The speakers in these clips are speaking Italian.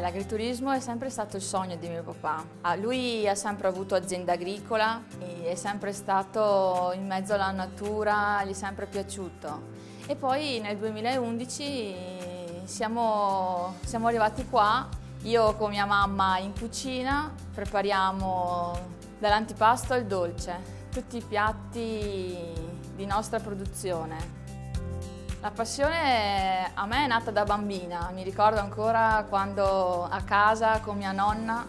L'agriturismo è sempre stato il sogno di mio papà. Lui ha sempre avuto azienda agricola, è sempre stato in mezzo alla natura, gli è sempre piaciuto. E poi nel 2011 siamo arrivati qua, io con mia mamma in cucina, prepariamo dall'antipasto al dolce, tutti i piatti di nostra produzione. La passione a me è nata da bambina, mi ricordo ancora quando a casa con mia nonna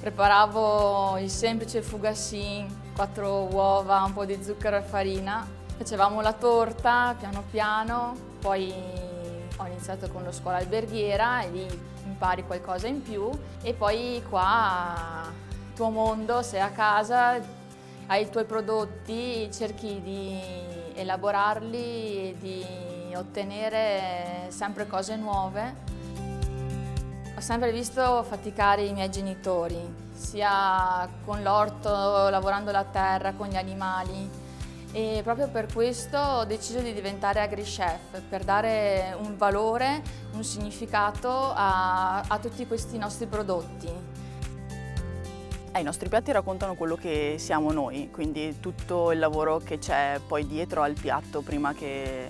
preparavo il semplice fougassine, 4 uova, un po' di zucchero e farina, facevamo la torta piano piano, poi ho iniziato con la scuola alberghiera e lì impari qualcosa in più e poi qua il tuo mondo, sei a casa, hai i tuoi prodotti, cerchi di elaborarli e di ottenere sempre cose nuove. Ho sempre visto faticare i miei genitori, sia con l'orto, lavorando la terra, con gli animali e proprio per questo ho deciso di diventare AgriChef, per dare un valore, un significato a tutti questi nostri prodotti. I nostri piatti raccontano quello che siamo noi, quindi tutto il lavoro che c'è poi dietro al piatto prima che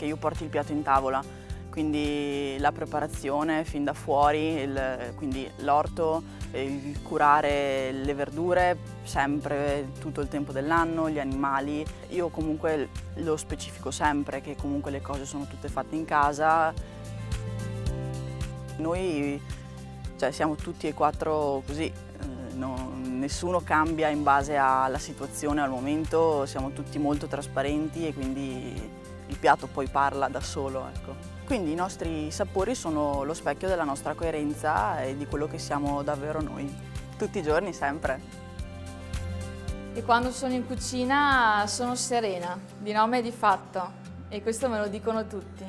io porti il piatto in tavola. Quindi la preparazione fin da fuori, quindi l'orto, il curare le verdure sempre tutto il tempo dell'anno, gli animali. Io comunque lo specifico sempre che comunque le cose sono tutte fatte in casa. Noi siamo tutti e 4 così. Nessuno cambia in base alla situazione, al momento, siamo tutti molto trasparenti e quindi il piatto poi parla da solo. Ecco. Quindi i nostri sapori sono lo specchio della nostra coerenza e di quello che siamo davvero noi, tutti i giorni, sempre. E quando sono in cucina sono serena, di nome e di fatto, e questo me lo dicono tutti.